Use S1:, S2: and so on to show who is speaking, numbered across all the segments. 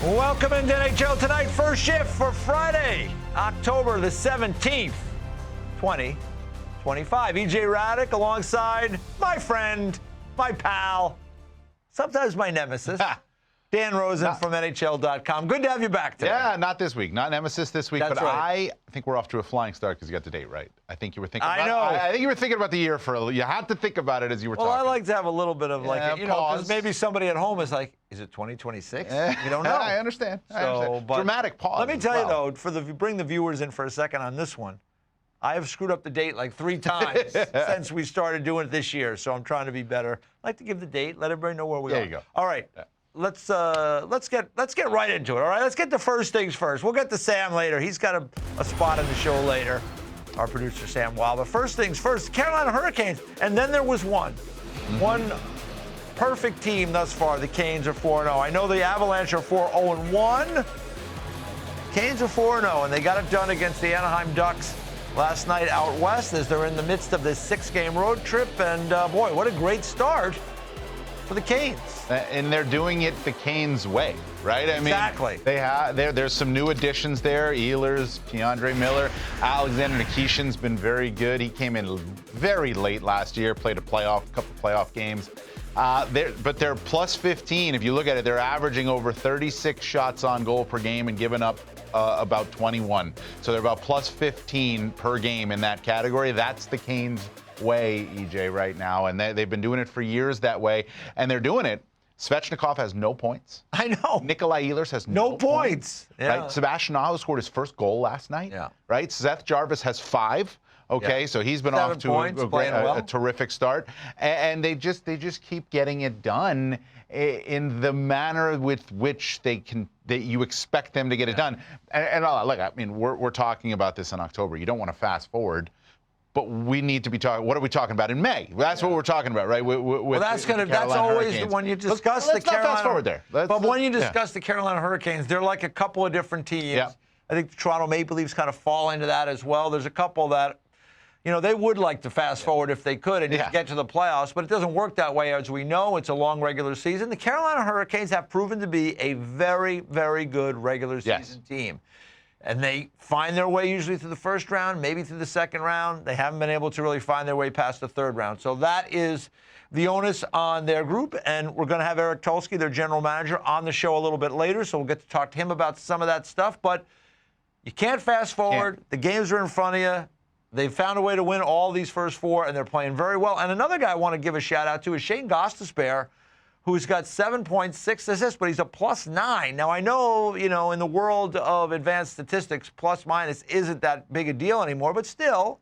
S1: Welcome into NHL Tonight, first shift for Friday, October the 17th, 2025. E.J. Hradek alongside my friend, my pal, sometimes my nemesis, Dan Rosen from NHL.com. Good to have you back today.
S2: Yeah, not this week. Not nemesis this week.
S1: That's
S2: but
S1: right.
S2: I think we're off to a flying start because you got the date right. I think you were thinking about
S1: I know.
S2: I think you were thinking about the year for a little. You had to think about it as you were talking.
S1: Well, I like to have a little bit of
S2: pause.
S1: because maybe somebody at home is like, is it 2026? You don't know.
S2: I understand.
S1: But
S2: Dramatic pause.
S1: Let me tell you, though, bring the viewers in for a second on this one. I have screwed up the date like 3 times since we started doing it this year, so I'm trying to be better. I like to give the date, let everybody know where we are.
S2: There you go.
S1: All right. Yeah. Let's get right into it. All right, let's get to first things first. We'll get to Sam later. He's got a spot in the show later. Our producer Sam Wild. But first things first, Carolina Hurricanes, and then there was one perfect team thus far. The Canes are 4-0. I know the Avalanche are 4-0-1. Canes are 4-0, and they got it done against the Anaheim Ducks last night out west as they're in the midst of this 6-game road trip. And boy, what a great start for the Canes.
S2: And they're doing it the Canes way, right?
S1: Exactly.
S2: I mean, there's some new additions there. Ehlers, Keandre Miller, Alexander Nikishin's been very good. He came in very late last year, played a couple playoff games. But they're plus 15. If you look at it, they're averaging over 36 shots on goal per game and giving up about 21. So they're about plus 15 per game in that category. That's the Canes way, EJ, right now. And they've been doing it for years that way. And they're doing it. Svechnikov has no points.
S1: I know.
S2: Nikolai Ehlers has
S1: no points. Yeah.
S2: Right? Sebastian Aho scored his first goal last night.
S1: Yeah.
S2: Right? Seth Jarvis has 5. Okay, so he's been
S1: 7
S2: off to
S1: points,
S2: a terrific start, and they just keep getting it done in the manner with which you expect them to get it done. And look, I mean, we're talking about this in October. You don't want to fast forward. But we need to be talking. What are we talking about in May? That's what we're talking about, right?
S1: Well, that's always
S2: Hurricanes.
S1: When you discuss
S2: let's
S1: the Carolina.
S2: Not fast forward there.
S1: But when you discuss the Carolina Hurricanes, they're like a couple of different teams.
S2: Yeah.
S1: I think the Toronto Maple Leafs kind of fall into that as well. There's a couple that, they would like to fast forward if they could and just get to the playoffs, but it doesn't work that way, as we know. It's a long regular season. The Carolina Hurricanes have proven to be a very, very good regular season team. And they find their way usually through the first round, maybe through the second round. They haven't been able to really find their way past the third round. So that is the onus on their group. And we're going to have Eric Tulsky, their general manager, on the show a little bit later. So we'll get to talk to him about some of that stuff. But you can't fast forward. The games are in front of you. They've found a way to win all these first 4, and they're playing very well. And another guy I want to give a shout-out to is Shane Gostisbehere, who's got 7.6 assists, but he's a +9. Now, I know, in the world of advanced statistics, plus-minus isn't that big a deal anymore, but still,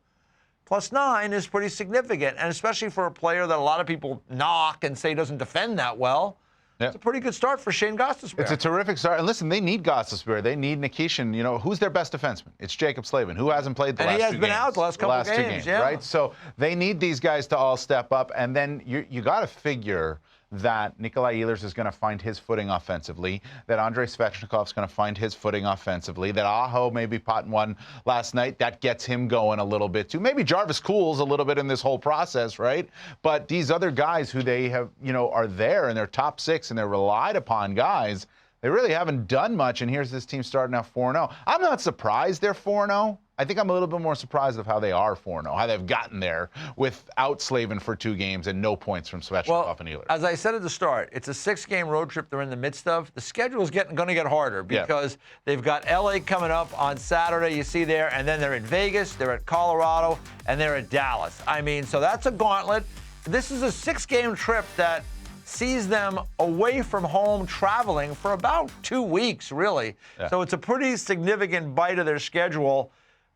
S1: +9 is pretty significant, and especially for a player that a lot of people knock and say doesn't defend that well. It's a pretty good start for Shane Gostisbehere.
S2: It's a terrific start. And listen, they need Gostisbehere. They need Nikishin. Who's their best defenseman? It's Jacob Slavin, who hasn't played the last 2 games.
S1: And he has been out the last couple of games,
S2: right? So they need these guys to all step up. And then you got to figure that Nikolai Ehlers is going to find his footing offensively, that Andrei Svechnikov is going to find his footing offensively, that Aho maybe potting one last night. That gets him going a little bit, too. Maybe Jarvis cools a little bit in this whole process, right? But these other guys who they have, are there in their top 6 and they're relied upon guys, they really haven't done much. And here's this team starting out 4-0. I'm not surprised they're 4-0. I think I'm a little bit more surprised of how they are 4-0, how they've gotten there without Slavin for 2 games and no points from Svechnikov and Ehlers.
S1: As I said at the start, it's a 6-game road trip they're in the midst of. The schedule is going to get harder because they've got L.A. coming up on Saturday, you see there, and then they're in Vegas, they're at Colorado, and they're at Dallas. I mean, so that's a gauntlet. This is a 6-game trip that sees them away from home traveling for about 2 weeks, really. Yeah. So it's a pretty significant bite of their schedule.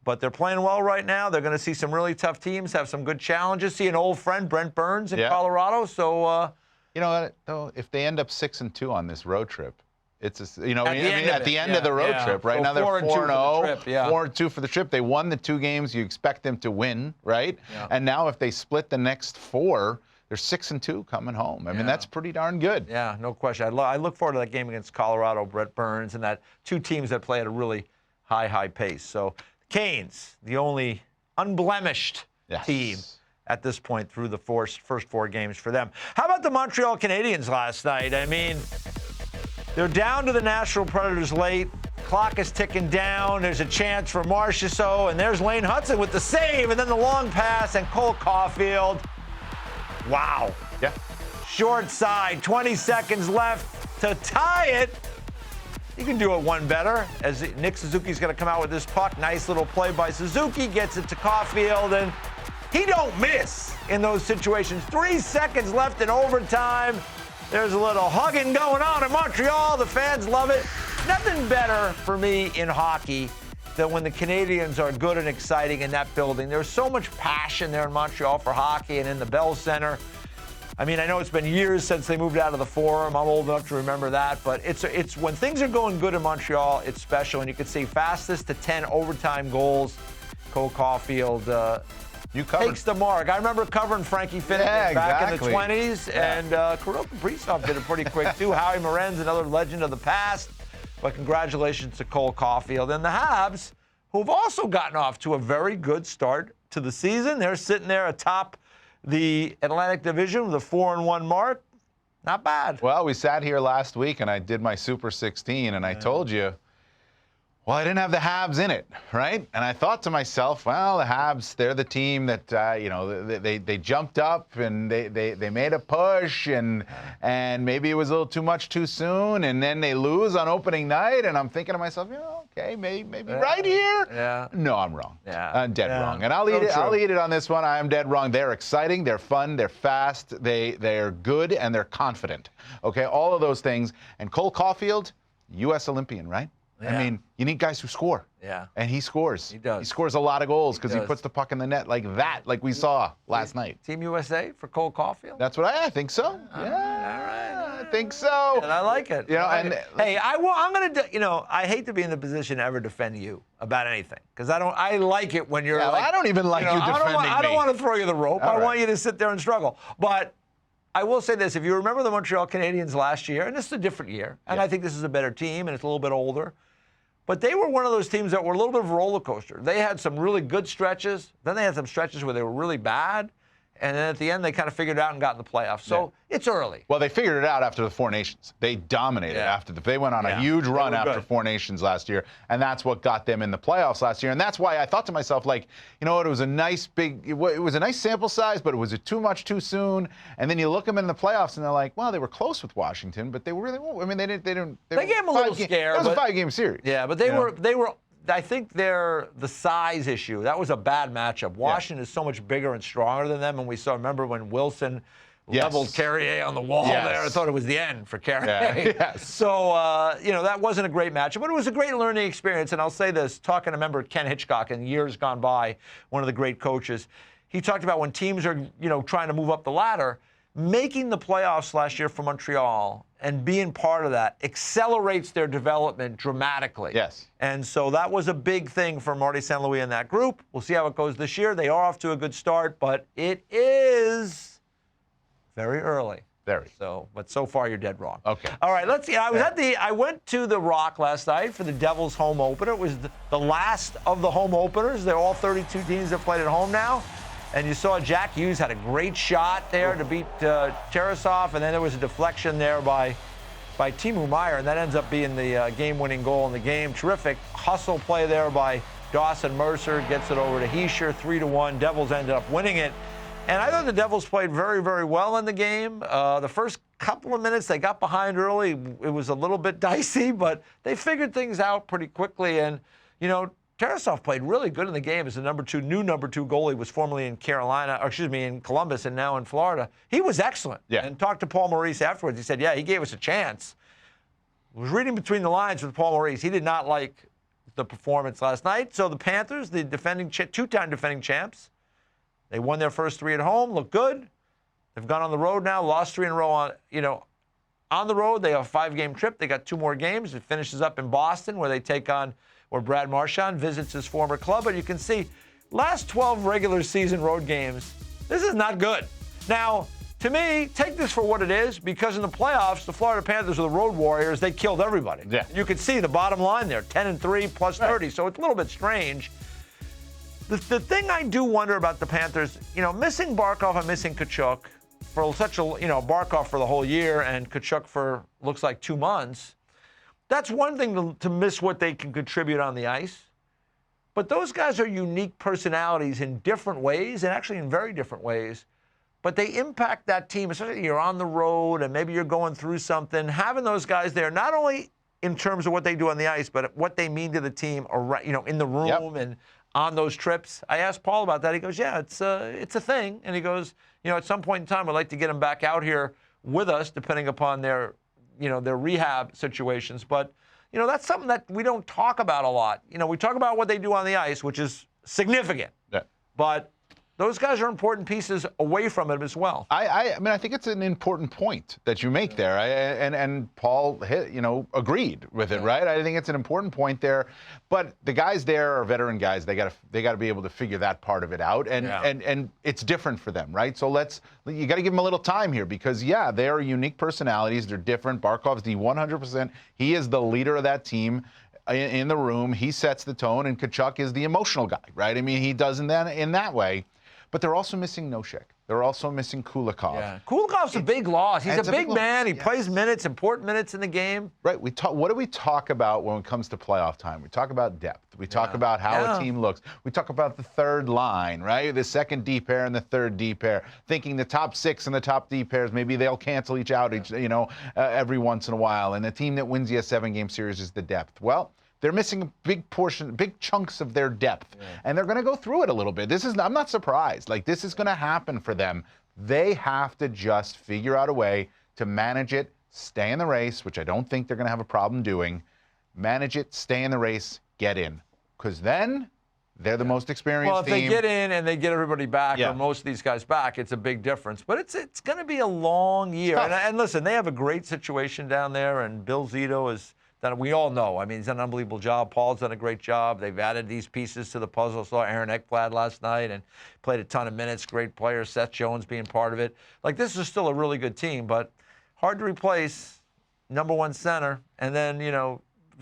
S1: But they're playing well right now. They're going to see some really tough teams, have some good challenges. See an old friend, Brent Burns, in Colorado. So,
S2: you know what, though, if they end up 6-2 on this road trip, it's at the end of the road trip. Right now they're 4-0, 4-2 for the trip. They won the 2 games. You expect them to win, right? Yeah. And now if they split the next 4, they're 6-2 coming home. I mean, that's pretty darn good.
S1: Yeah, no question. I look forward to that game against Colorado, Brent Burns, and that 2 teams that play at a really high pace. So Canes, the only unblemished team at this point through the first 4 games for them. How about the Montreal Canadiens last night? I mean, They're down to the Nashville Predators late. Clock is ticking down. There's a chance for Marchessault, and there's Lane Hudson with the save, and then the long pass, and Cole Caulfield. Wow.
S2: Yeah.
S1: Short side, 20 seconds left to tie it. You can do it one better, as Nick Suzuki's going to come out with this puck. Nice little play by Suzuki, gets it to Caulfield, and he don't miss in those situations. 3 seconds left in overtime. There's a little hugging going on in Montreal. The fans love it. Nothing better for me in hockey than when the Canadiens are good and exciting in that building. There's so much passion there in Montreal for hockey and in the Bell Center. I mean, I know it's been years since they moved out of the Forum. I'm old enough to remember that. But it's when things are going good in Montreal, it's special. And you can see fastest to 10 overtime goals. Cole Caulfield takes the mark. I remember covering Frankie Finnegan back in the 20s. Yeah. And Kirill Kaprizov did it pretty quick, too. Howie Morenz, another legend of the past. But congratulations to Cole Caulfield. And the Habs, who've also gotten off to a very good start to the season. They're sitting there atop the Atlantic Division with a 4-1 mark. Not bad.
S2: Well, we sat here last week, and I did my Super 16, and I told you, well, I didn't have the Habs in it, right? And I thought to myself, well, the Habs, they're the team that, they jumped up and they made a push and maybe it was a little too much too soon, and then they lose on opening night, and I'm thinking to myself, okay, maybe right here.
S1: Yeah.
S2: No, I'm wrong.
S1: Yeah.
S2: I'm dead wrong. And I'll eat it on this one. I am dead wrong. They're exciting, they're fun, they're fast, they're good, and they're confident. Okay, all of those things. And Cole Caulfield, U.S. Olympian, right? Yeah. I mean, you need guys who score.
S1: Yeah.
S2: And he scores.
S1: He does.
S2: He scores a lot of goals because he puts the puck in the net like that, like we saw last night.
S1: Team USA for Cole Caulfield?
S2: That's what I think so.
S1: All right.
S2: I think so.
S1: And I like it. Hey, I'm going to, I hate to be in the position to ever defend you about anything because I like it when you're
S2: I don't even like you defending me.
S1: I don't want to throw you the rope. I want you to sit there and struggle. But I will say this. If you remember the Montreal Canadiens last year, and this is a different year, and I think this is a better team, and it's a little bit older, but they were one of those teams that were a little bit of a roller coaster. They had some really good stretches. Then they had some stretches where they were really bad. And then at the end, they kind of figured it out and got in the playoffs. So it's early.
S2: Well, they figured it out after the Four Nations. They dominated after they went on a huge run after Four Nations last year, and that's what got them in the playoffs last year. And that's why I thought to myself, like, you know what? It was a nice it was a nice sample size, but it was too much too soon. And then you look them in the playoffs, and they're like, well, they were close with Washington, but they were really. I mean, they gave them a little scare. It was a 5-game series.
S1: Yeah, but they were. I think they're the size issue. That was a bad matchup. Washington is so much bigger and stronger than them, and we remember when Wilson leveled Carrier on the wall there. I thought it was the end for Carrier. So, that wasn't a great matchup, but it was a great learning experience. And I'll say this, talking to member Ken Hitchcock in years gone by, one of the great coaches, he talked about when teams are, trying to move up the ladder, making the playoffs last year for Montreal and being part of that accelerates their development dramatically.
S2: Yes.
S1: And so that was a big thing for Marty St. Louis and that group. We'll see how it goes this year. They are off to a good start, but it is very early. But so far you're dead wrong.
S2: Okay.
S1: All right, let's see. I went to the Rock last night for the Devils home opener. It was the last of the home openers. They're all 32 teams that played at home now. And you saw Jack Hughes had a great shot there to beat Tarasov, and then there was a deflection there by Timo Meier, and that ends up being the game-winning goal in the game. Terrific hustle play there by Dawson Mercer, gets it over to Heischer, 3-1. Devils ended up winning it. And I thought the Devils played very, very well in the game. The first couple of minutes, they got behind early. It was a little bit dicey, but they figured things out pretty quickly. And, Tarasov played really good in the game as the new number two goalie, was formerly in in Columbus and now in Florida. He was excellent. Yeah. And talked to Paul Maurice afterwards. He said, he gave us a chance. I was reading between the lines with Paul Maurice. He did not like the performance last night. So the Panthers, the two-time defending champs, they won their first 3 at home, look good. They've gone on the road now, lost 3 in a row on the road. They have a 5-game trip. They got 2 more games. It finishes up in Boston where they take on where Brad Marchand visits his former club. But you can see, last 12 regular season road games, this is not good. Now, to me, take this for what it is, because in the playoffs, the Florida Panthers are the road warriors. They killed everybody. Yeah. You could see the bottom line there, 10-3 plus 30. So it's a little bit strange. The thing I do wonder about the Panthers, missing Barkov and missing Tkachuk for such a, Barkov for the whole year and Tkachuk for looks like 2 months. that's one thing to miss what they can contribute on the ice. But those guys are unique personalities in different ways, and actually in very different ways. But they impact that team, especially if you're on the road and maybe you're going through something. Having those guys there, not only in terms of what they do on the ice, but what they mean to the team, in the room and on those trips. I asked Paul about that. He goes, yeah, it's a thing. And he goes, at some point in time, I'd like to get them back out here with us, depending upon their rehab situations. But, that's something that we don't talk about a lot. We talk about what they do on the ice, which is significant. Yeah. But those guys are important pieces away from it as well.
S2: I mean, I think it's an important point that you make there, and Paul agreed with it, right? I think it's an important point there. But the guys there are veteran guys. They got to be able to figure that part of it out, and it's different for them, right? So you got to give them a little time here because they are unique personalities. They're different. Barkov's the 100%. He is the leader of that team. In the room, he sets the tone, and Tkachuk is the emotional guy, right? I mean, he does in that way. But they're also missing Nosek. They're also missing Kulikov.
S1: Yeah. Kulikov's a big loss. He's a big man. He plays minutes, important minutes in the game.
S2: Right. What do we talk about when it comes to playoff time? We talk about depth. We talk about how a team looks. We talk about the third line, right? The second D pair and the third D pair. Thinking the top 6 and the top D pairs, maybe they'll cancel each out, every once in a while. And the team that wins you a 7-game series is the depth. Well, they're missing a big chunks of their depth, and they're going to go through it a little bit. I'm not surprised. This is going to happen for them. They have to just figure out a way to manage it, stay in the race, which I don't think they're going to have a problem doing. Manage it, stay in the race, get in, because then they're the most experienced team.
S1: Well, if they get in and they get everybody back, or most of these guys back, it's a big difference. But it's going to be a long year. And listen, they have a great situation down there, and Bill Zito is. That we all know. I mean, he's done an unbelievable job. Paul's done a great job. They've added these pieces to the puzzle. Saw Aaron Ekblad last night and played a ton of minutes. Great player. Seth Jones being part of it. This is still a really good team, but hard to replace number 1 center. And then,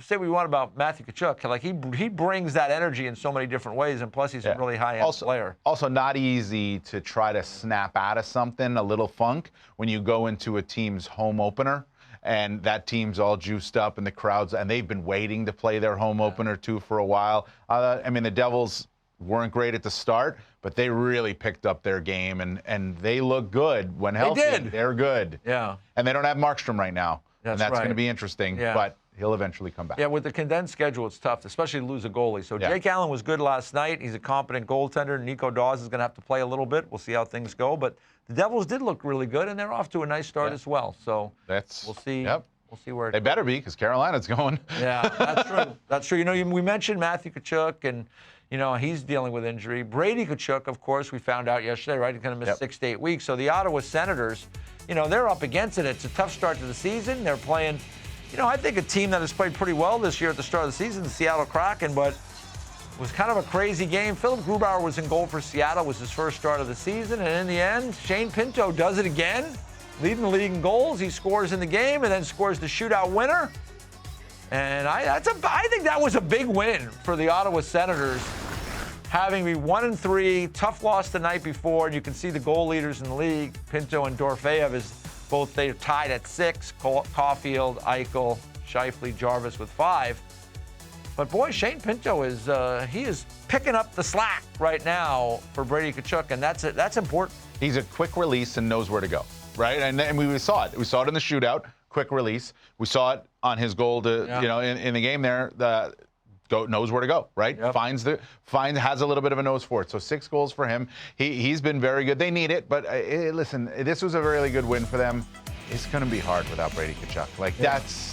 S1: say what we want about Matthew Tkachuk. He brings that energy in so many different ways, and plus he's a really high-end player.
S2: Also not easy to try to snap out of something, a little funk, when you go into a team's home opener. And that team's all juiced up, and the crowds, and they've been waiting to play their home opener too for a while. The Devils weren't great at the start, but they really picked up their game, and they look good when healthy.
S1: They did.
S2: They're good.
S1: Yeah.
S2: And they don't have Markstrom right now, and that's going to be interesting.
S1: Yeah.
S2: But he'll eventually come back.
S1: Yeah, with the condensed schedule, it's tough, especially to lose a goalie. So Jake Allen was good last night. He's a competent goaltender. Nico Dawes is going to have to play a little bit. We'll see how things go. But the Devils did look really good, and they're off to a nice start as well. So we'll see.
S2: Yep.
S1: We'll see where it
S2: They
S1: goes.
S2: better be, because Carolina's going.
S1: Yeah, that's true. That's true. We mentioned Matthew Tkachuk, and he's dealing with injury. Brady Tkachuk, of course, we found out yesterday, right? He's going to miss 6 to 8 weeks. So the Ottawa Senators, they're up against it. It's a tough start to the season. They're playing, I think a team that has played pretty well this year at the start of the season, the Seattle Kraken, but it was kind of a crazy game. Philip Grubauer was in goal for Seattle. It was his first start of the season, and in the end, Shane Pinto does it again. Leading the league in goals, he scores in the game and then scores the shootout winner. And I think that was a big win for the Ottawa Senators, having me 1-3, tough loss the night before. And you can see the goal leaders in the league, Pinto and Dorofeyev, they're tied at 6. Caulfield, Eichel, Scheifele, Jarvis with 5. But boy, Shane Pinto is picking up the slack right now for Brady Tkachuk, and that's important.
S2: He's a quick release and knows where to go. Right, and we saw it. We saw it in the shootout, quick release. We saw it on his goal in the game there. Knows where to go. Right, has a little bit of a nose for it. So 6 goals for him. He's been very good. They need it, but listen, this was a really good win for them. It's going to be hard without Brady Tkachuk.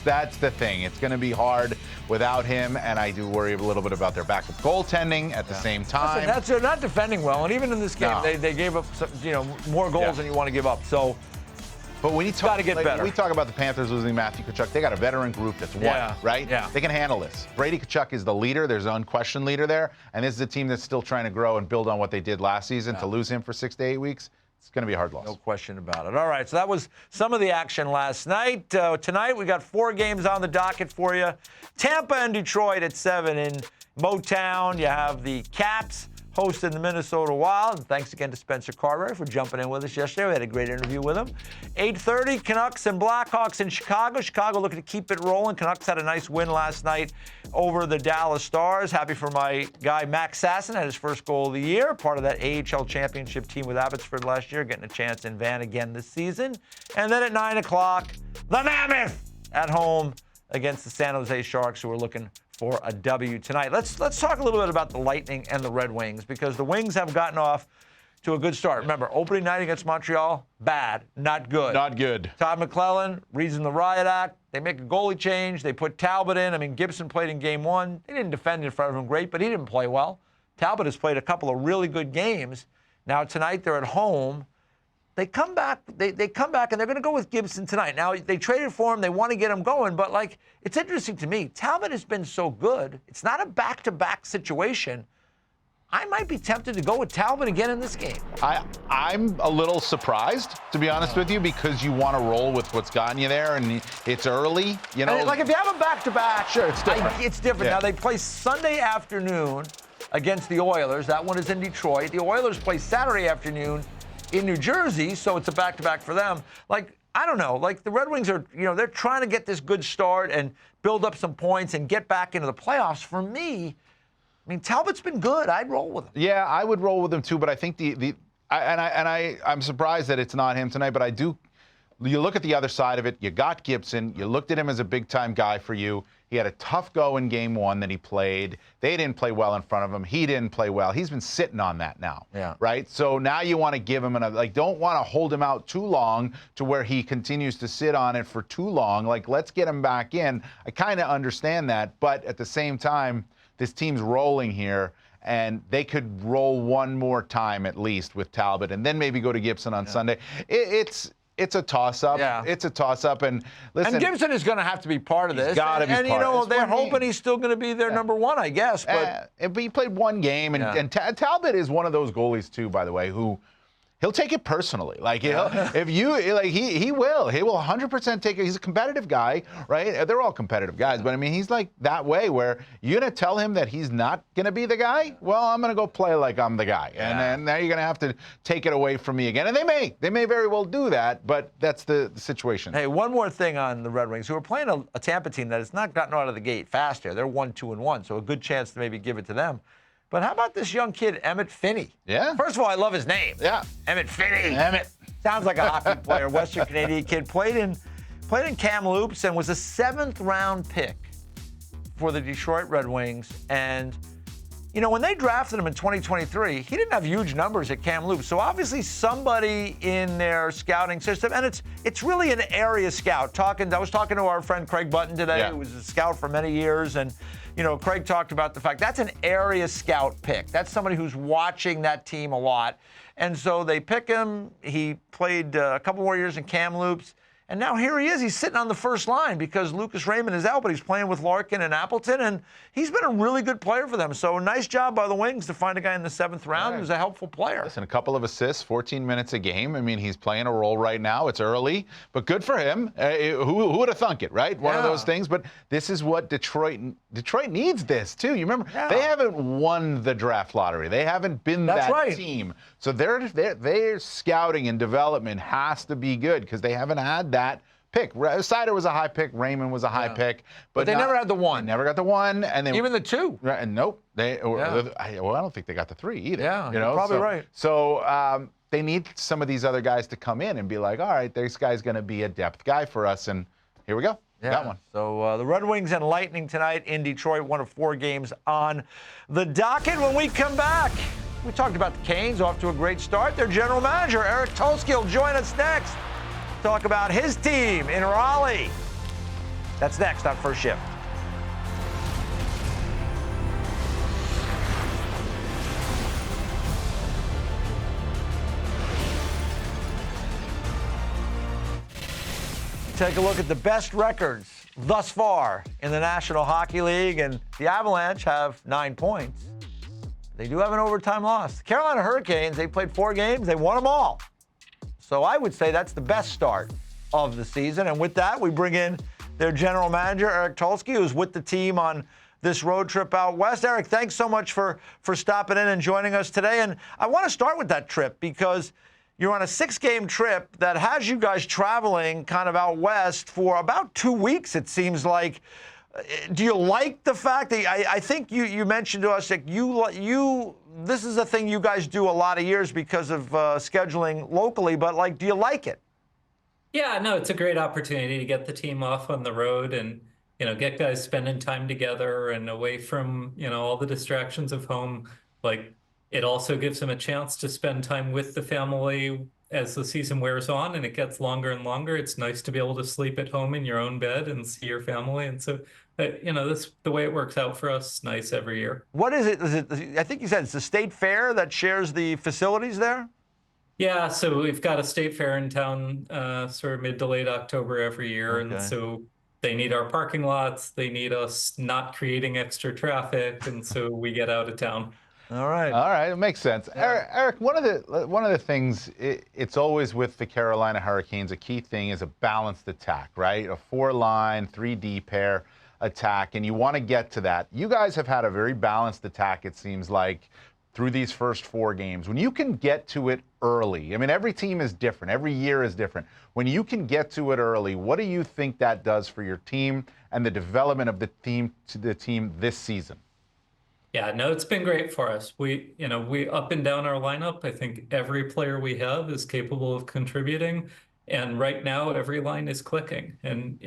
S2: That's the thing. It's going to be hard without him, and I do worry a little bit about their backup goaltending at the same time.
S1: They're not defending well, and even in this game, they gave up more goals than you want to give up. So.
S2: But when you
S1: talk, get better.
S2: We talk about the Panthers losing Matthew Tkachuk. They got a veteran group that's won, right?
S1: Yeah.
S2: They can handle this. Brady Tkachuk is the leader. There's an unquestioned leader there, and this is a team that's still trying to grow and build on what they did last season. To lose him for 6 to 8 weeks, it's going to be a hard loss.
S1: No question about it. All right, so that was some of the action last night. Tonight we got 4 games on the docket for you. Tampa and Detroit at 7 in Motown. You have the Caps hosting the Minnesota Wild. And thanks again to Spencer Cartwright for jumping in with us yesterday. We had a great interview with him. 8:30, Canucks and Blackhawks in Chicago. Chicago looking to keep it rolling. Canucks had a nice win last night over the Dallas Stars. Happy for my guy Max Sasson, had his first goal of the year, part of that AHL championship team with Abbotsford last year, getting a chance in Van again this season. And then at 9 o'clock, the Mammoth at home against the San Jose Sharks, who are looking for a W tonight. Let's talk a little bit about the Lightning and the Red Wings, because the Wings have gotten off to a good start. Remember, opening night against Montreal, bad, not good.
S2: Not good.
S1: Todd McClellan, reason the riot act. They make a goalie change. They put Talbot in. I mean, Gibson played in game one. They didn't defend in front of him great, but he didn't play well. Talbot has played a couple of really good games. Now tonight they're at home. They come back, they come back, and they're going to go with Gibson tonight. Now, they traded for him. They want to get him going. But, like, it's interesting to me. Talbot has been so good. It's not a back-to-back situation. I might be tempted to go with Talbot again in this game.
S2: I'm a little surprised, to be honest with you, because you want to roll with what's gotten you there, and it's early, you know.
S1: And, like, if you have a back-to-back,
S2: sure, it's different.
S1: It's different.
S2: Yeah.
S1: Now, they play Sunday afternoon against the Oilers. That one is in Detroit. The Oilers play Saturday afternoon in New Jersey, so it's a back-to-back for them. Like, I don't know. Like, the Red Wings are, they're trying to get this good start and build up some points and get back into the playoffs. For me, I mean, Talbot's been good. I'd roll with him.
S2: Yeah, I would roll with him too, but I think I'm surprised that it's not him tonight, but I do. You look at the other side of it. You got Gibson. You looked at him as a big-time guy for you. He had a tough go in game one that he played. They didn't play well in front of him. He didn't play well. He's been sitting on that now, right? So now you want to give him don't want to hold him out too long to where he continues to sit on it for too long. Like, let's get him back in. I kind of understand that, but at the same time, this team's rolling here, and they could roll one more time at least with Talbot, and then maybe go to Gibson on Sunday. It's a toss-up. Yeah. It's a toss-up. And listen.
S1: And Gibson is going to have to be part of this.
S2: He's got to be part of this.
S1: And, they're hoping he's still going to be their number one, I guess. But
S2: he played one game. And Talbot is one of those goalies, too, by the way, who he'll take it personally. Like, he will. He will 100% take it. He's a competitive guy, right? They're all competitive guys. But, I mean, he's like that way where you're going to tell him that he's not going to be the guy? Well, I'm going to go play like I'm the guy. And then now you're going to have to take it away from me again. And they may very well do that, but that's the situation.
S1: Hey, one more thing on the Red Wings, who are playing a Tampa team that has not gotten out of the gate fast here. They're 1-2-1, so a good chance to maybe give it to them. But how about this young kid, Emmett Finney?
S2: Yeah.
S1: First of all, I love his name.
S2: Yeah.
S1: Emmett Finney.
S2: Emmett.
S1: Sounds like a hockey player, Western Canadian kid. Played in Kamloops and was a 7th-round pick for the Detroit Red Wings. And, when they drafted him in 2023, he didn't have huge numbers at Kamloops. So obviously somebody in their scouting system, and it's really an area scout. I was talking to our friend Craig Button today, who was a scout for many years, and Craig talked about the fact that's an area scout pick. That's somebody who's watching that team a lot. And so they pick him. He played a couple more years in Kamloops. And now here he is. He's sitting on the first line because Lucas Raymond is out, but he's playing with Larkin and Appleton, and he's been a really good player for them. So nice job by the Wings to find a guy in the 7th round who's a helpful player.
S2: Listen, a couple of assists, 14 minutes a game. I mean, he's playing a role right now. It's early, but good for him. Who would have thunk it, right? One of those things. But this is what Detroit needs this, too. You remember, they haven't won the draft lottery. They haven't been that team. So their scouting and development has to be good because they haven't had that pick. Seider was a high pick. Raymond was a high pick. But
S1: they never had the 1.
S2: They never got the 1. And
S1: even the 2.
S2: And nope. I don't think they got the 3 either.
S1: Yeah, you're probably right.
S2: So they need some of these other guys to come in and be like, all right, this guy's going to be a depth guy for us. And here we go.
S1: Yeah.
S2: Got one.
S1: So the Red Wings and Lightning tonight in Detroit, one of 4 games on the docket. When we come back, we talked about the Canes off to a great start. Their general manager, Eric Tulsky, will join us next. Talk about his team in Raleigh. That's next on First Shift. Take a look at the best records thus far in the National Hockey League, and the Avalanche have 9 points. They do have an overtime loss. The Carolina Hurricanes, they played 4 games. They won them all. So I would say that's the best start of the season. And with that, we bring in their general manager, Eric Tulsky, who's with the team on this road trip out west. Eric, thanks so much for stopping in and joining us today. And I want to start with that trip because you're on a 6-game trip that has you guys traveling kind of out west for about 2 weeks, it seems like. Do you like the fact that I think you mentioned to us that this is a thing you guys do a lot of years because of scheduling locally, but like, do you like it?
S3: Yeah, no, it's a great opportunity to get the team off on the road and, get guys spending time together and away from, all the distractions of home. Like, it also gives them a chance to spend time with the family as the season wears on and it gets longer and longer. It's nice to be able to sleep at home in your own bed and see your family. And so, that's the way it works out for us. Nice every year.
S1: What is it? I think you said it's the state fair that shares the facilities there?
S3: Yeah, so we've got a state fair in town, sort of mid to late October every year.
S1: Okay.
S3: And so they need our parking lots. They need us not creating extra traffic. And so we get out of town.
S1: All right.
S2: All right, it makes sense.
S1: Yeah.
S2: Eric, one of the things, it's always with the Carolina Hurricanes, a key thing is a balanced attack, right? A 4-line, 3D pair attack, and you want to get to that. You guys have had a very balanced attack, it seems like, through these first 4 games. When you can get to it early, I mean, every team is different. Every year is different. When you can get to it early, what do you think that does for your team and the development of the team this season?
S3: Yeah, no, it's been great for us. We up and down our lineup. I think every player we have is capable of contributing. And right now, every line is clicking. And,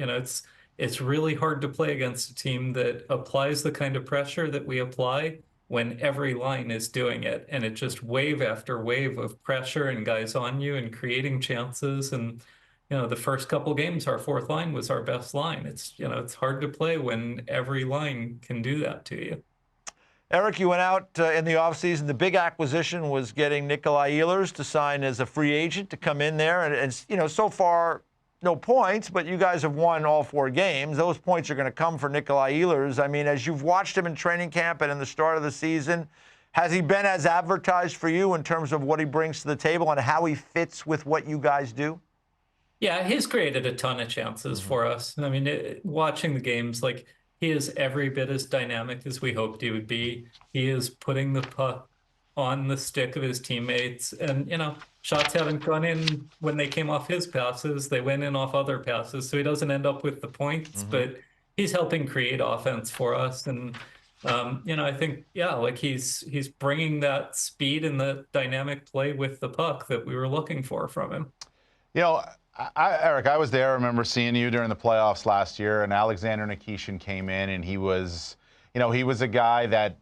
S3: it's really hard to play against a team that applies the kind of pressure that we apply when every line is doing it. And it's just wave after wave of pressure and guys on you and creating chances. And, the first couple games, our 4th line was our best line. It's hard to play when every line can do that to you.
S1: Eric, you went out in the offseason. The big acquisition was getting Nikolai Ehlers to sign as a free agent to come in there. And so far, no points, but you guys have won all 4 games. Those points are going to come for Nikolai Ehlers. I mean, as you've watched him in training camp and in the start of the season, has he been as advertised for you in terms of what he brings to the table and how he fits with what you guys do?
S3: Yeah, he's created a ton of chances for us. I mean, watching the games, like, he is every bit as dynamic as we hoped he would be. He is putting the puck on the stick of his teammates. And, shots haven't gone in when they came off his passes. They went in off other passes. So he doesn't end up with the points, but he's helping create offense for us. And, I think, like he's bringing that speed and the dynamic play with the puck that we were looking for from him.
S2: Eric, I was there. I remember seeing you during the playoffs last year, and Alexander Nikishin came in, and he was a guy that,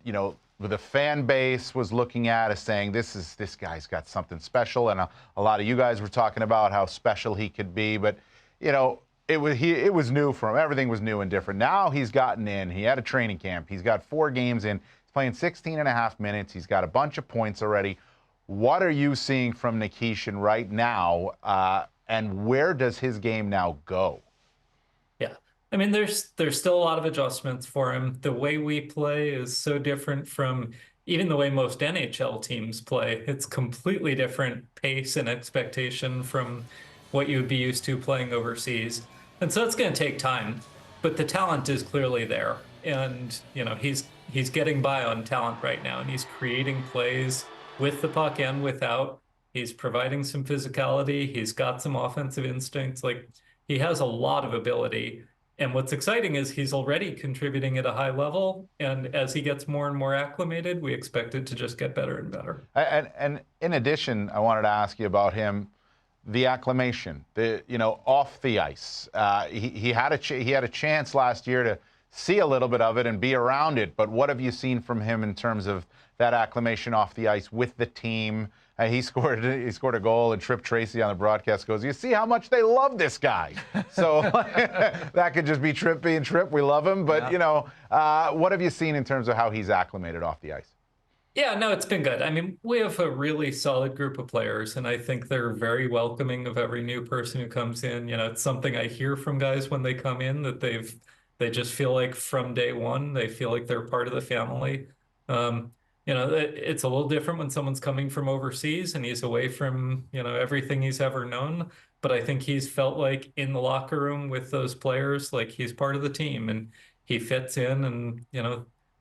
S2: the fan base was looking at as saying, this guy's got something special, and a lot of you guys were talking about how special he could be, but, it was new for him. Everything was new and different. Now he's gotten in. He had a training camp. He's got 4 games in. He's playing 16 and a half minutes. He's got a bunch of points already. What are you seeing from Nikishin right now? And where does his game now go?
S3: Yeah, I mean, there's still a lot of adjustments for him. The way we play is so different from even the way most NHL teams play. It's completely different pace and expectation from what you would be used to playing overseas. And so it's going to take time, but the talent is clearly there. And, he's getting by on talent right now, and he's creating plays with the puck and without. He's providing some physicality. He's got some offensive instincts. Like, he has a lot of ability. And what's exciting is he's already contributing at a high level. And as he gets more and more acclimated, we expect it to just get better and better.
S2: And in addition, I wanted to ask you about him, the acclimation, off the ice. He had a chance last year to see a little bit of it and be around it. But what have you seen from him in terms of that acclimation off the ice with the team? He scored a goal, and Tripp Tracy on the broadcast goes, "You see how much they love this guy." So that could just be Tripp being Tripp. We love him, but what have you seen in terms of how he's acclimated off the ice?
S3: Yeah, no, it's been good. I mean, we have a really solid group of players, and I think they're very welcoming of every new person who comes in. It's something I hear from guys when they come in, that they just feel like from day one, they feel like they're part of the family. It's a little different when someone's coming from overseas and he's away from, everything he's ever known. But I think he's felt like in the locker room with those players, like he's part of the team, and he fits in, and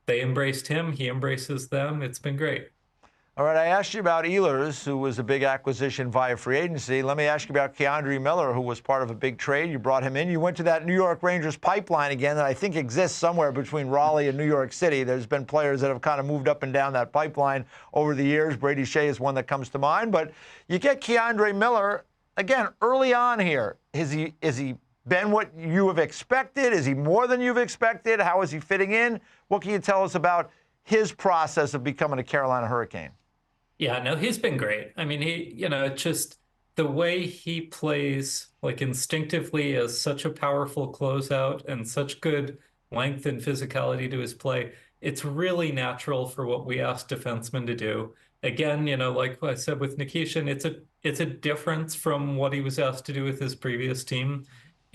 S3: they embraced him, he embraces them. It's been great.
S1: All right, I asked you about Ehlers, who was a big acquisition via free agency. Let me ask you about Keandre Miller, who was part of a big trade. You brought him in. You went to that New York Rangers pipeline again that I think exists somewhere between Raleigh and New York City. There's been players that have kind of moved up and down that pipeline over the years. Brady Shea is one that comes to mind. But you get Keandre Miller, again, early on here. Is he been what you have expected? Is he more than you've expected? How is he fitting in? What can you tell us about his process of becoming a Carolina Hurricane?
S3: Yeah, no, he's been great. I mean, just the way he plays, like instinctively, as such a powerful closeout and such good length and physicality to his play. It's really natural for what we ask defensemen to do. Again, like I said with Nikishin, it's a difference from what he was asked to do with his previous team.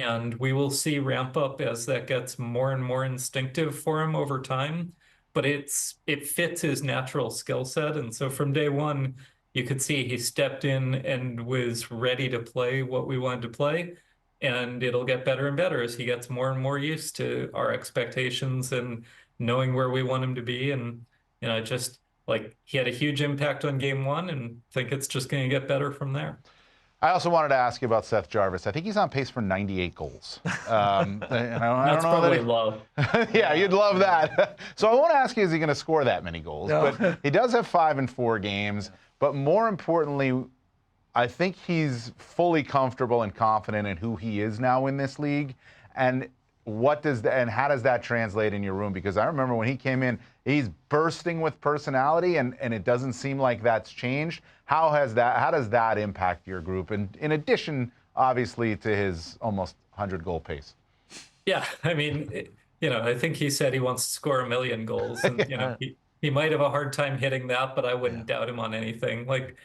S3: And we will see ramp up as that gets more and more instinctive for him over time. But it fits his natural skill set. And so from day one, you could see he stepped in and was ready to play what we wanted to play. And it'll get better and better as he gets more and more used to our expectations and knowing where we want him to be. And, just like he had a huge impact on game one, and think it's just going to get better from there.
S2: I also wanted to ask you about Seth Jarvis. I think he's on pace for 98 goals. And I
S3: That's
S2: don't know
S3: probably low.
S2: Yeah, you'd love that. So I won't ask you, is he going to score that many goals?
S1: No.
S2: But he does have 5 in 4 games. But more importantly, I think he's fully comfortable and confident in who he is now in this league. And how does that translate in your room? Because I remember when he came in, he's bursting with personality, and it doesn't seem like that's changed. How does that impact your group? And in addition, obviously, to his almost 100-goal pace.
S3: Yeah, I mean, I think he said he wants to score 1 million goals, and he might have a hard time hitting that, but I wouldn't doubt him on anything. Like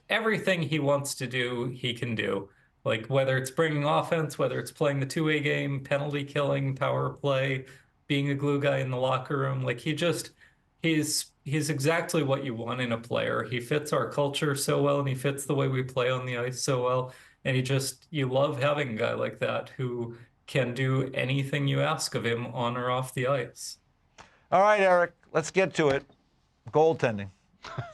S3: everything he wants to do, he can do. Like whether it's bringing offense, whether it's playing the two-way game, penalty killing, power play, being a glue guy in the locker room, like he's exactly what you want in a player. He fits our culture so well, and he fits the way we play on the ice so well. And you love having a guy like that who can do anything you ask of him on or off the ice.
S1: All right, Eric, let's get to it. Goaltending.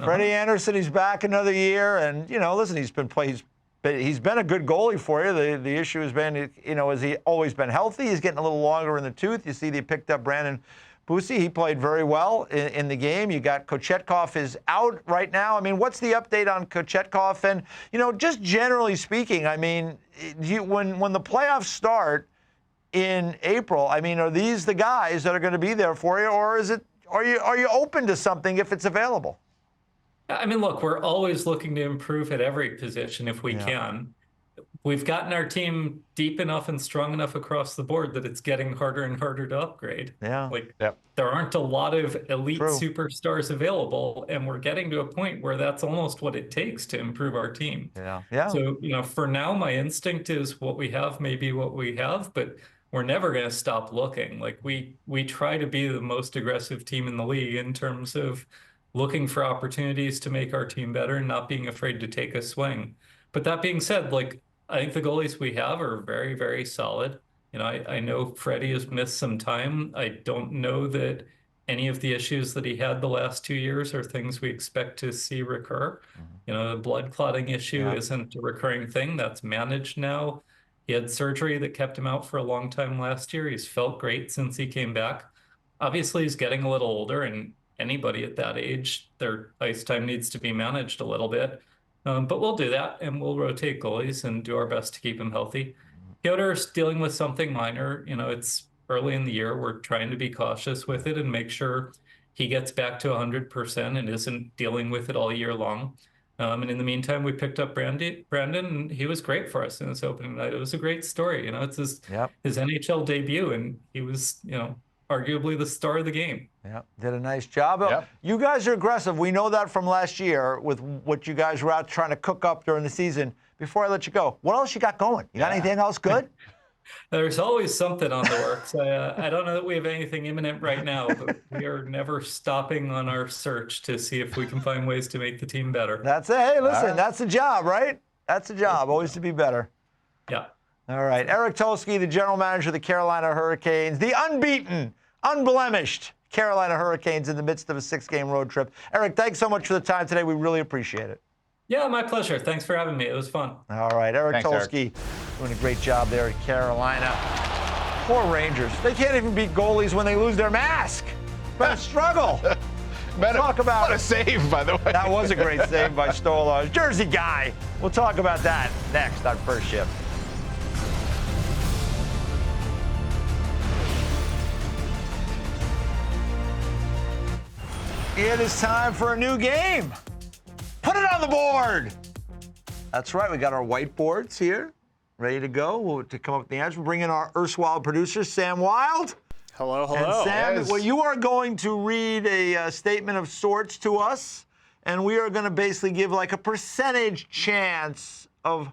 S1: Freddie Anderson, he's back another year, and listen, he's been a good goalie for you. The issue has been, has he always been healthy? He's getting a little longer in the tooth. You see, they picked up Brandon Bussi. He played very well in the game. You got Kochetkov is out right now. I mean, what's the update on Kochetkov? And just generally speaking, I mean, when the playoffs start in April, I mean, are these the guys that are going to be there for you, or are you open to something if it's available?
S3: I mean, look, we're always looking to improve at every position if we can. We've gotten our team deep enough and strong enough across the board that it's getting harder and harder to upgrade.
S1: Yeah.
S3: There aren't a lot of elite superstars available, and we're getting to a point where that's almost what it takes to improve our team.
S1: Yeah.
S3: So, for now, my instinct is what we have may be what we have, but we're never going to stop looking. Like we try to be the most aggressive team in the league in terms of looking for opportunities to make our team better and not being afraid to take a swing. But that being said, I think the goalies we have are very, very solid. I know Freddie has missed some time. I don't know that any of the issues that he had the last 2 years are things we expect to see recur. The blood clotting issue isn't a recurring thing. That's managed now. He had surgery that kept him out for a long time last year. He's felt great since he came back. Obviously, he's getting a little older, and anybody at that age, their ice time needs to be managed a little bit. But we'll do that, and we'll rotate goalies and do our best to keep him healthy. Piotr's dealing with something minor. It's early in the year. We're trying to be cautious with it and make sure he gets back to 100% and isn't dealing with it all year long. And in the meantime, we picked up Brandon, and he was great for us in his opening night. It was a great story. It's his NHL debut, and he was, arguably the star of the game.
S1: Yeah, did a nice job. You guys are aggressive. We know that from last year with what you guys were out trying to cook up during the season. Before I let you go, what else you got going? You got anything else good?
S3: There's always something on the works. I don't know that we have anything imminent right now, but we are never stopping on our search to see if we can find ways to make the team better.
S1: That's it. Hey, listen, that's the job, right? That's the job, always to be better.
S3: Yeah.
S1: All right. Eric Tulsky, the general manager of the Carolina Hurricanes, the unbeaten, unblemished Carolina Hurricanes in the midst of a 6-game road trip. Eric, thanks so much for the time today. We really appreciate it.
S3: Yeah, my pleasure. Thanks for having me. It was fun.
S1: All right. Eric Tulsky doing a great job there at Carolina. Poor Rangers. They can't even beat goalies when they lose their mask. It's been a struggle. Talk about
S2: what a save, by the way.
S1: That was a great save by Stolarz. Jersey guy. We'll talk about that next on First Shift. It is time for a new game. Put it on the board. That's right. We got our whiteboards here, ready to go to come up with the answer. Bring in our erstwhile producer, Sam Wild.
S4: Hello, hello.
S1: And Sam,
S2: Yes.
S1: well, you are going to read a statement of sorts to us, and we are going to basically give like a percentage chance of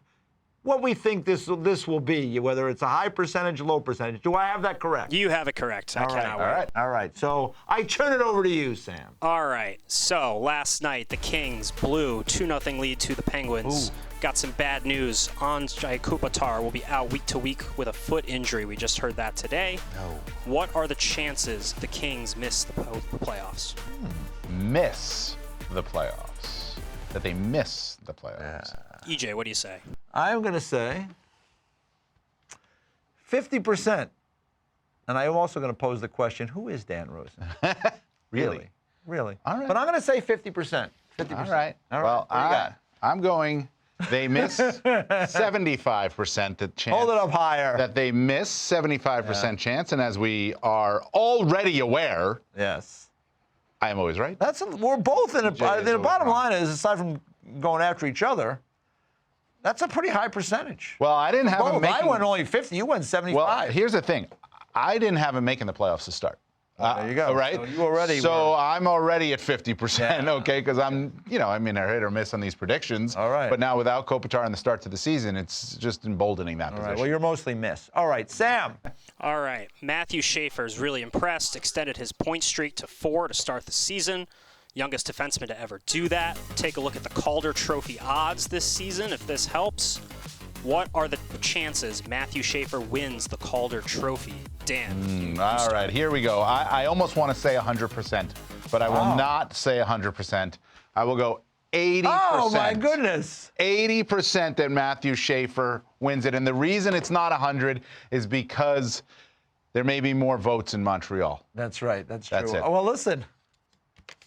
S1: what we think this will be, whether it's a high percentage, low percentage. Do I have that correct?
S4: You have it correct. I cannot wait.
S1: All right. So I turn it over to you, Sam.
S4: All right. So last night, the Kings blew 2-0 lead to the Penguins.
S1: Ooh.
S4: Got some bad news. Andrei Kopitar will be out week to week with a foot injury. We just heard that today.
S1: No.
S4: What are the chances the Kings miss the playoffs?
S2: Miss the playoffs. That they miss the playoffs.
S4: EJ, what do you say?
S1: I'm going to say 50%. And I am also going to pose the question, who is Dan Rosen? Really?
S2: All right.
S1: But I'm going to say 50%. 50%.
S2: All right.
S1: All right.
S2: Well,
S1: What do you got?
S2: I'm going. They miss 75% the chance.
S1: Hold it up higher.
S2: That they miss 75% chance, and as we are already aware,
S1: Yes.
S2: I am always right.
S1: We're both in it.
S2: Jay is
S1: The
S2: always
S1: bottom
S2: wrong.
S1: line is, aside from going after each other, that's a pretty high percentage.
S2: Well, I didn't have
S1: Both.
S2: him making.
S1: I went only 50. You went 75.
S2: Well, here's the thing. I didn't have him making the playoffs to start.
S1: There you go.
S2: Right?
S1: So you already
S2: So
S1: were.
S2: I'm already at 50%,
S1: Yeah.
S2: okay? Because I'm, I mean, I hit or miss on these predictions.
S1: All right.
S2: But now without Kopitar in the start to the season, it's just emboldening that
S1: All
S2: position.
S1: right. Well, you're mostly miss. All right, Sam.
S4: All right. Matthew Schaefer's really impressed, extended his point streak to 4 to start the season. Youngest defenseman to ever do that. Take a look at the Calder Trophy odds this season, if this helps. What are the chances Matthew Schaefer wins the Calder Trophy? Dan.
S2: All right, here we go. I almost want to say 100%, but I will not say 100%. I will go 80%.
S1: Oh, my goodness.
S2: 80% that Matthew Schaefer wins it. And the reason it's not 100 is because there may be more votes in Montreal.
S1: That's right. That's true.
S2: That's it.
S1: Oh, well, listen.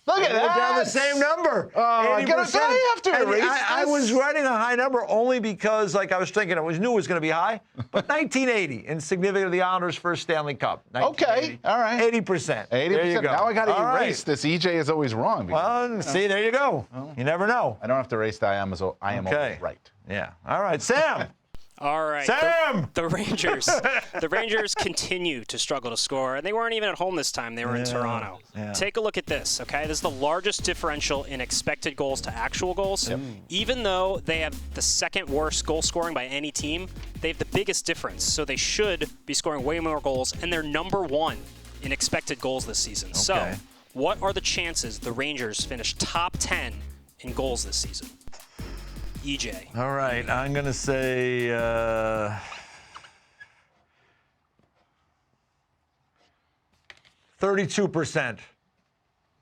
S2: Look at
S1: We're
S2: that.
S1: down the same number.
S2: Oh, I
S1: 80%.
S2: have to erase
S1: I
S2: this?
S1: was writing a high number only because, I was thinking, knew it was going to be high. But 1980, insignificant of the Islanders' first Stanley Cup.
S2: Okay, all right.
S1: 80%.
S2: 80%.
S1: There you go.
S2: Now I got to
S1: All
S2: erase this. EJ is always wrong.
S1: Well, see, there you go. You never know.
S2: I don't have to erase the I am always right.
S1: Yeah. All right, Sam.
S4: All right.
S1: Sam!
S4: The Rangers continue to struggle to score, and they weren't even at home this time. They were in Toronto.
S1: Yeah.
S4: Take a look at this, okay? This is the largest differential in expected goals to actual goals. Even though they have the second worst goal scoring by any team, they have the biggest difference. So they should be scoring way more goals, and they're number 1 in expected goals this season. So what are the chances the Rangers finish top 10 in goals this season? EJ.
S1: All right, I'm going to say 32%.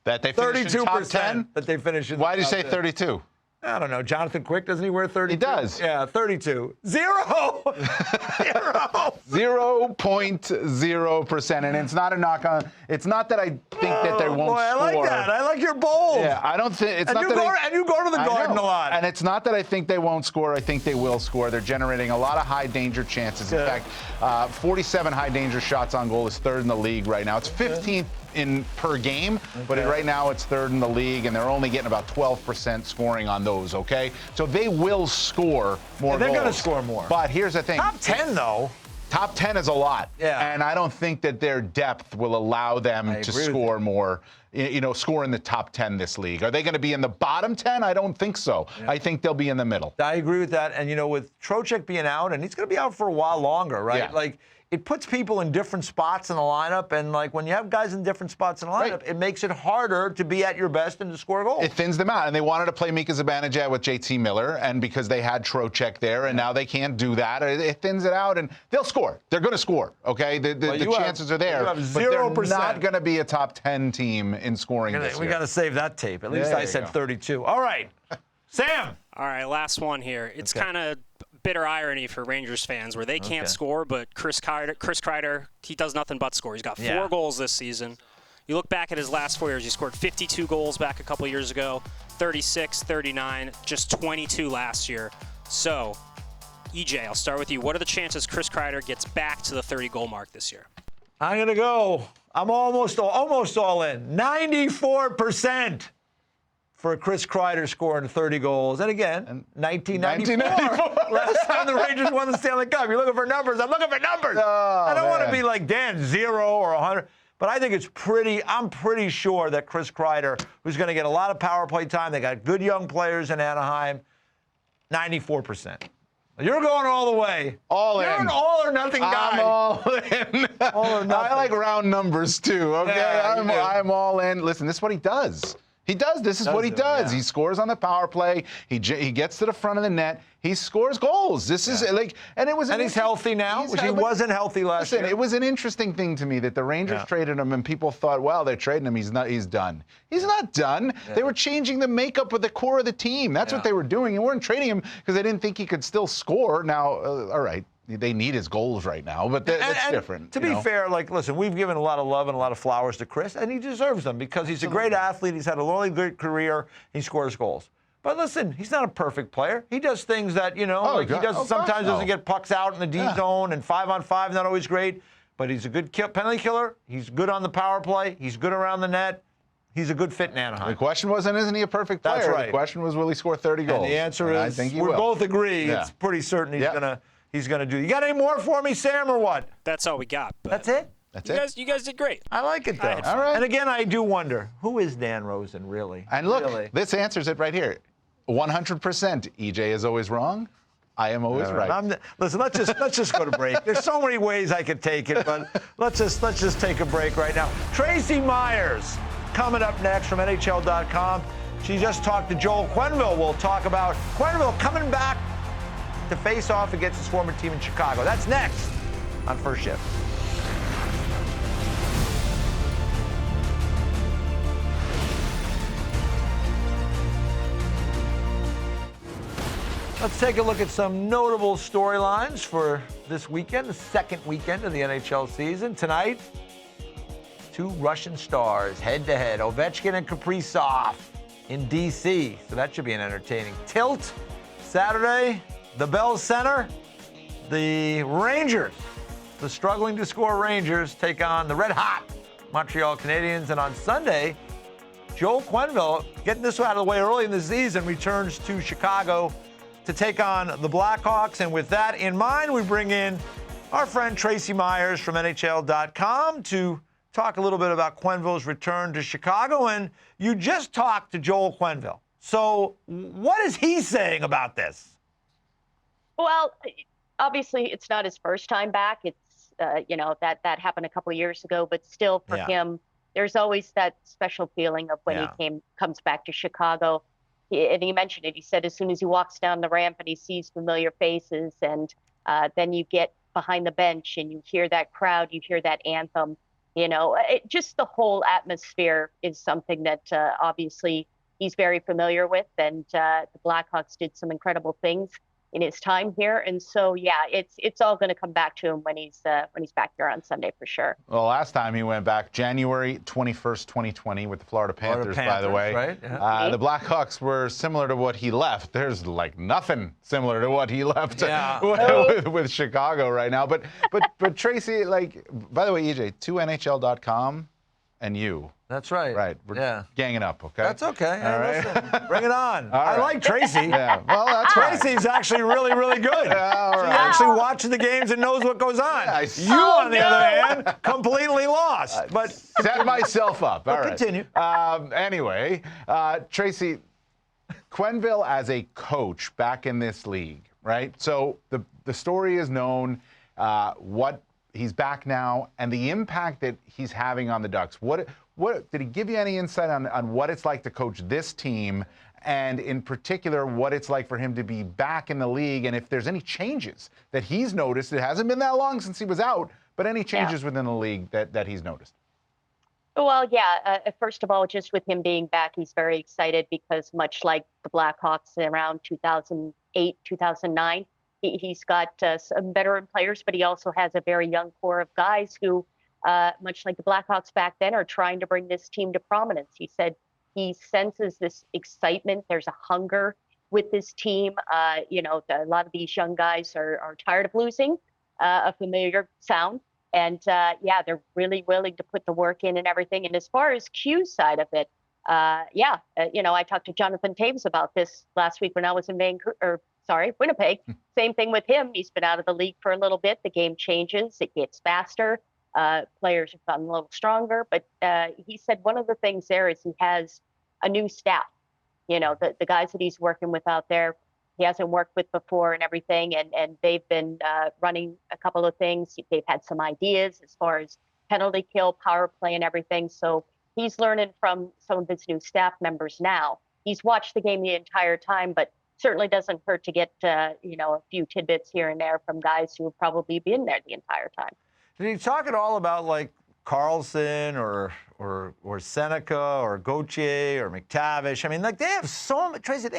S2: That they finish in top 10?
S1: that they finish in
S2: Why do you
S1: top
S2: say
S1: 10.
S2: 32?
S1: I don't know. Jonathan Quick, doesn't he wear 32?
S2: He does.
S1: Yeah, 32. 0!
S2: 0.0%, and it's not a knock on. It's not that I think that they won't
S1: boy, I
S2: score.
S1: like that. I like your bold.
S2: Yeah, I don't think it's
S1: And
S2: not
S1: you
S2: that.
S1: and you go to the
S2: I
S1: Garden
S2: know.
S1: a lot.
S2: And it's not that I think they won't score. I think they will score. They're generating a lot of high danger chances. In fact, 47 high danger shots on goal is third in the league right now. It's 15th per game, but right now it's third in the league, and they're only getting about 12% scoring on those. Okay, so they will score more.
S1: They're
S2: goals.
S1: going to score more.
S2: But here's the thing:
S1: Top 10 though.
S2: Top 10 is a lot.
S1: Yeah.
S2: And I don't think that their depth will allow them to
S1: agree with
S2: score more score in the top 10 this league. Are they going to be in the bottom 10? I don't think so. I think they'll be in the middle.
S1: I agree with that. And, with Trocheck being out, and he's going to be out for a while longer, right?
S2: Yeah.
S1: Like, it puts people in different spots in the lineup. And, like, when you have guys in different spots in the lineup, it makes it harder to be at your best and to score goals.
S2: It thins them out. And they wanted to play Mika Zibanejad with JT Miller, and because they had Trocheck there, and now they can't do that, it thins it out, and they'll score. They're going to score, okay? The chances are there.
S1: But they're
S2: not going to be a top 10 team in scoring this year.
S1: We got to save that tape. At least I said 32. All right. Sam.
S4: All right, last one here. It's kind of bitter irony for Rangers fans where they can't score, but Chris Kreider, he does nothing but score. He's got 4 goals this season. You look back at his last 4 years, he scored 52 goals back a couple years ago, 36, 39, just 22 last year. So, EJ, I'll start with you. What are the chances Chris Kreider gets back to the 30-goal mark this year?
S1: I'm going to go. I'm almost all in. 94%. For Chris Kreider scoring 30 goals. And again, 1994. Last time the Rangers won the Stanley Cup. You're looking for numbers. I'm looking for numbers. I don't want to be like Dan, 0 or 100. But I think I'm pretty sure that Chris Kreider, who's going to get a lot of power play time, they got good young players in Anaheim, 94%. You're going all the way.
S2: All in.
S1: You're an all or nothing guy.
S2: I'm all in.
S1: All or nothing.
S2: I like round numbers too, okay?
S1: Yeah,
S2: I'm all in. Listen, this is what he does. This is what he does.
S1: Yeah.
S2: He scores on the power play. He gets to the front of the net. He scores goals. This is like, and it was.
S1: And he's healthy now, which he wasn't healthy last year.
S2: It was an interesting thing to me that the Rangers traded him, and people thought, well, they're trading him. He's done. He's not done. Yeah. They were changing the makeup of the core of the team. That's what they were doing. They weren't trading him because they didn't think he could still score. Now, all right. They need his goals right now, but that's different.
S1: To be fair, listen, we've given a lot of love and a lot of flowers to Chris, and he deserves them because he's a great athlete. He's had a really good career. He scores goals. But listen, he's not a perfect player. He does things that, he sometimes doesn't get pucks out in the D zone, and 5-on-5 not always great. But he's a good penalty killer. He's good on the power play. He's good around the net. He's a good fit in Anaheim.
S2: The question wasn't, isn't he a perfect player?
S1: That's right.
S2: The question was, will he score 30 goals?
S1: And the answer is,
S2: I think he
S1: we
S2: will.
S1: both agree. Yeah. It's pretty certain he's going to do. You got any more for me, Sam, or what?
S4: That's all we got.
S1: That's it?
S4: You guys did great.
S1: I like it, though.
S2: All right.
S1: And again, I do wonder, who is Dan Rosen, really?
S2: And look, this answers it right here. 100%. EJ is always wrong. I am always right.
S1: Listen, let's just go to break. There's so many ways I could take it, but let's just take a break right now. Tracy Myers coming up next from NHL.com. She just talked to Joel Quenneville. We'll talk about Quenneville coming back to face off against his former team in Chicago. That's next on First Shift. Let's take a look at some notable storylines for this weekend, the second weekend of the NHL season. Tonight, 2 Russian stars head-to-head, Ovechkin and Kaprizov in D.C., so that should be an entertaining tilt. Saturday, the Bell Center, the Rangers, the struggling to score Rangers, take on the red-hot Montreal Canadiens. And on Sunday, Joel Quenneville, getting this out of the way early in the season, returns to Chicago to take on the Blackhawks. And with that in mind, we bring in our friend Tracy Myers from NHL.com to talk a little bit about Quenneville's return to Chicago. And you just talked to Joel Quenneville. So what is he saying about this?
S5: Well, obviously, it's not his first time back. It's, that happened a couple of years ago. But still, for him, there's always that special feeling of when he comes back to Chicago. And he mentioned it. He said as soon as he walks down the ramp and he sees familiar faces, and then you get behind the bench and you hear that crowd, you hear that anthem, just the whole atmosphere is something that obviously he's very familiar with. And the Blackhawks did some incredible things in his time here. And so, it's all going to come back to him when he's back here on Sunday for sure.
S2: Well, last time he went back January 21st, 2020 with the Florida Panthers, by the way.
S1: Right? Yeah.
S2: The Blackhawks were similar to what he left. There's like nothing similar to what he left with Chicago right now. But Tracy, by the way, EJ, to NHL.com, and you.
S1: That's right.
S2: Right. We're ganging up, okay?
S1: That's okay. Hey,
S2: All right.
S1: listen, bring it on.
S2: All
S1: I
S2: right.
S1: like Tracy.
S2: Yeah. Well, that's
S1: Tracy's actually really, really good.
S2: All
S1: She
S2: right.
S1: actually watches the games and knows what goes on.
S2: Yeah,
S1: You, on the other hand, completely lost. But
S2: set myself up. All right.
S1: continue.
S2: Anyway, Tracy, Quenneville as a coach back in this league, right? So the story is known. What he's back now, and the impact that he's having on the Ducks. What did he give you any insight on what it's like to coach this team, and in particular what it's like for him to be back in the league, and if there's any changes that he's noticed? It hasn't been that long since he was out, but any changes within the league that he's noticed?
S5: Well, yeah. First of all, just with him being back, he's very excited because much like the Blackhawks around 2008, 2009, he's got some veteran players, but he also has a very young core of guys who, much like the Blackhawks back then, are trying to bring this team to prominence. He said he senses this excitement. There's a hunger with this team. A lot of these young guys are tired of losing, a familiar sound. And they're really willing to put the work in and everything. And as far as Q's side of it, I talked to Jonathan Taves about this last week when I was in Winnipeg. Same thing with him. He's been out of the league for a little bit. The game changes. It gets faster. Players have gotten a little stronger. But he said one of the things there is he has a new staff. The guys that he's working with out there, he hasn't worked with before and everything. And they've been running a couple of things. They've had some ideas as far as penalty kill, power play, and everything. So he's learning from some of his new staff members now. He's watched the game the entire time, but certainly doesn't hurt to get a few tidbits here and there from guys who have probably been there the entire time.
S1: did he talk at all about like Carlson or Seneca or Gauthier or McTavish? I mean, like they have so much, Tracy,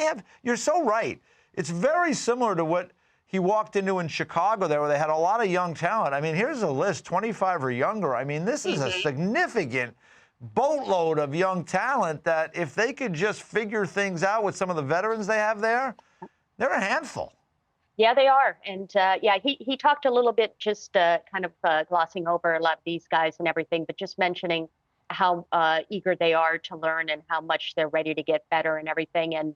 S1: you're so right. It's very similar to what he walked into in Chicago there, where they had a lot of young talent. I mean, here's a list, 25 or younger. I mean, this is a significant boatload of young talent that if they could just figure things out with some of the veterans they have there, they're a handful.
S5: Yeah, they are. And he talked a little bit, just kind of glossing over a lot of these guys and everything, but just mentioning how eager they are to learn and how much they're ready to get better and everything. And,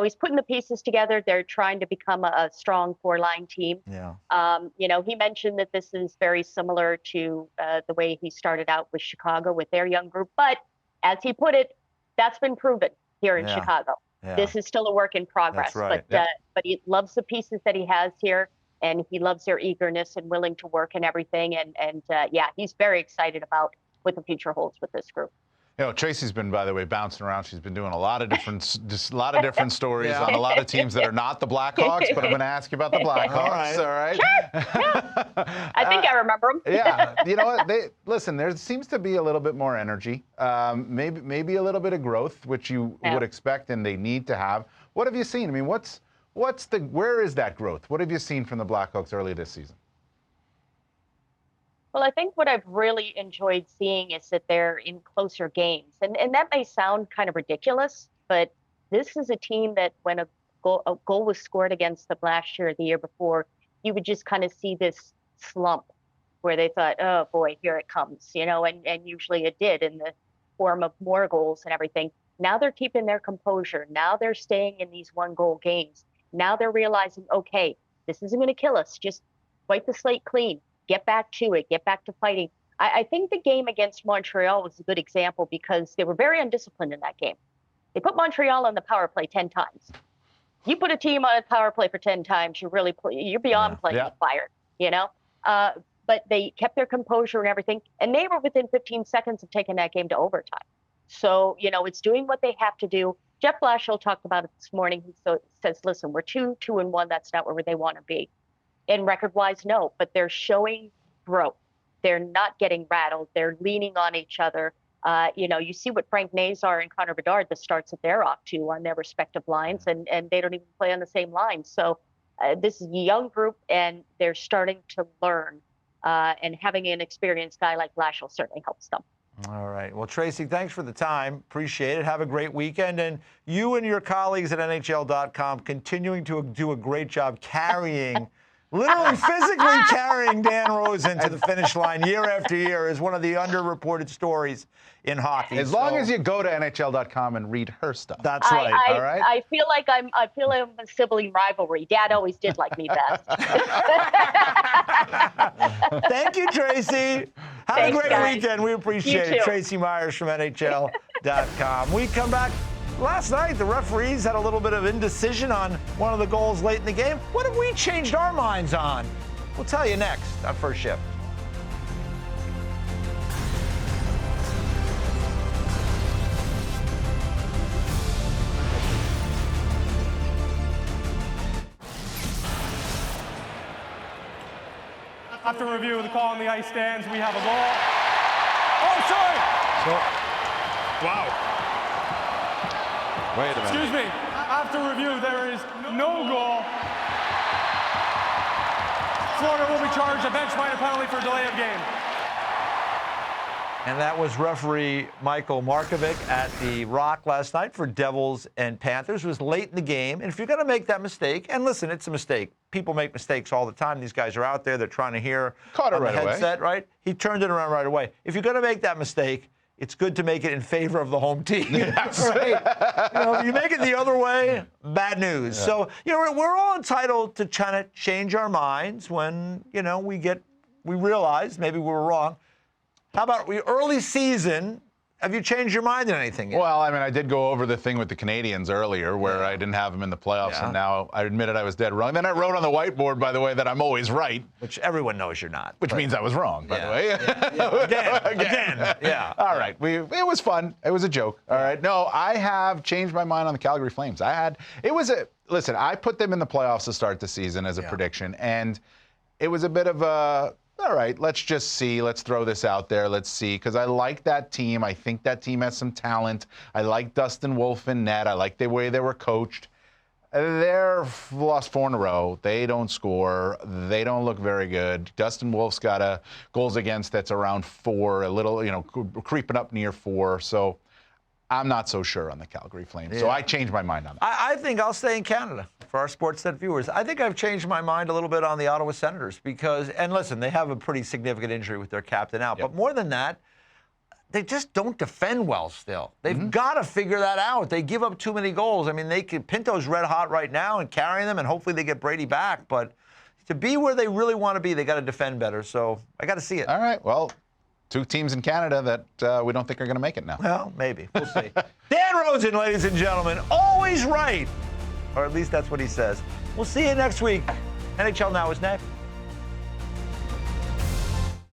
S5: he's putting the pieces together. They're trying to become a strong four-line team.
S1: Yeah.
S5: He mentioned that this is very similar to the way he started out with Chicago with their young group. But as he put it, that's been proven here in Chicago. Yeah. This is still a work in progress.
S1: That's right.
S5: But he loves the pieces that he has here, and he loves their eagerness and willing to work and everything. And he's very excited about what the future holds with this group.
S2: Tracy's been, by the way, bouncing around. She's been doing a lot of different stories on a lot of teams that are not the Blackhawks, but I'm going to ask you about the Blackhawks. All right.
S5: Sure. Yeah. I think I remember them.
S2: Yeah. You know what? Listen, there seems to be a little bit more energy, maybe a little bit of growth, which you would expect and they need to have. What have you seen? I mean, where is that growth? What have you seen from the Blackhawks early this season?
S5: Well, I think what I've really enjoyed seeing is that they're in closer games. And that may sound kind of ridiculous, but this is a team that when a goal was scored against them last year or the year before, you would just kind of see this slump where they thought, oh, boy, here it comes, and usually it did in the form of more goals and everything. Now they're keeping their composure. Now they're staying in these one-goal games. Now they're realizing, okay, this isn't going to kill us. Just wipe the slate clean. Get back to it. Get back to fighting. I think the game against Montreal was a good example because they were very undisciplined in that game. They put Montreal on the power play 10 times. You put a team on a power play for 10 times, you're beyond playing fired, But they kept their composure and everything, and they were within 15 seconds of taking that game to overtime. So, it's doing what they have to do. Jeff Blashill talked about it this morning. He says, listen, we're 2-1. That's not where they want to be. And record-wise, no, but they're showing growth. They're not getting rattled. They're leaning on each other. You see what Frank Nazar and Connor Bedard, the starts that they're off to on their respective lines, and they don't even play on the same line. So this is a young group, and they're starting to learn. And having an experienced guy like Blashill certainly helps them.
S1: All right. Well, Tracy, thanks for the time. Appreciate it. Have a great weekend. And you and your colleagues at NHL.com continuing to do a great job carrying Literally physically carrying Dan Rosen to the finish line year after year is one of the underreported stories in hockey.
S2: As long as you go to NHL.com and read her stuff.
S1: That's right.
S2: All right.
S5: I feel like I'm a sibling rivalry. Dad always did like me best.
S1: Thank you, Tracy. Have
S5: Thanks,
S1: a great
S5: guys.
S1: weekend. We appreciate
S5: You
S1: it.
S5: too.
S1: Tracy Myers from NHL.com. We come back. Last night, the referees had a little bit of indecision on one of the goals late in the game. What have we changed our minds on? We'll tell you next on First Shift.
S6: After review of the call on the ice stands, we have a goal. Oh, sorry! Wow.
S2: Wait a minute.
S6: Excuse me. After review, there is no goal. Florida will be charged a bench minor penalty for delay of game.
S1: And that was referee Michael Markovic at the Rock last night for Devils and Panthers. It was late in the game. And if you're going to make that mistake, and listen, it's a mistake. People make mistakes all the time. These guys are out there. They're trying to hear
S2: Caught it
S1: on the
S2: right away.
S1: headset, right? He turned it around right away. If you're going to make that mistake, it's good to make it in favor of the home team. Right? If you make it the other way, bad news. Yeah. So, we're all entitled to try to change our minds when, we realize maybe we were wrong. How about early season? Have you changed your mind on anything yet?
S2: Well, I did go over the thing with the Canadians earlier where I didn't have them in the playoffs, and now I admitted I was dead wrong. Then I wrote on the whiteboard, by the way, that I'm always right.
S1: Which everyone knows you're not.
S2: Which means I was wrong, by the way.
S1: Again. Yeah.
S2: All right. It was fun. It was a joke. All right. No, I have changed my mind on the Calgary Flames. Listen, I put them in the playoffs to start the season as a prediction, and it was a bit of a, all right, let's just see. Let's throw this out there. Let's see. Because I like that team. I think that team has some talent. I like Dustin Wolf in net. I like the way they were coached. They're lost 4 in a row. They don't score. They don't look very good. Dustin Wolf's got a goals against that's around 4, a little, creeping up near 4. So I'm not so sure on the Calgary Flames. So I changed my mind on that.
S1: I think I'll stay in Canada for our Sportsnet viewers. I think I've changed my mind a little bit on the Ottawa Senators because, and listen, they have a pretty significant injury with their captain out. But more than that, they just don't defend well still. They've got to figure that out. They give up too many goals. Pinto's red hot right now and carrying them, and hopefully they get Brady back. But to be where they really want to be, they got to defend better. So I got to see it.
S2: All right. Well, 2 teams in Canada that we don't think are going to make it now.
S1: Well, maybe. We'll see. Dan Rosen, ladies and gentlemen, always right. Or at least that's what he says. We'll see you next week. NHL Now is next.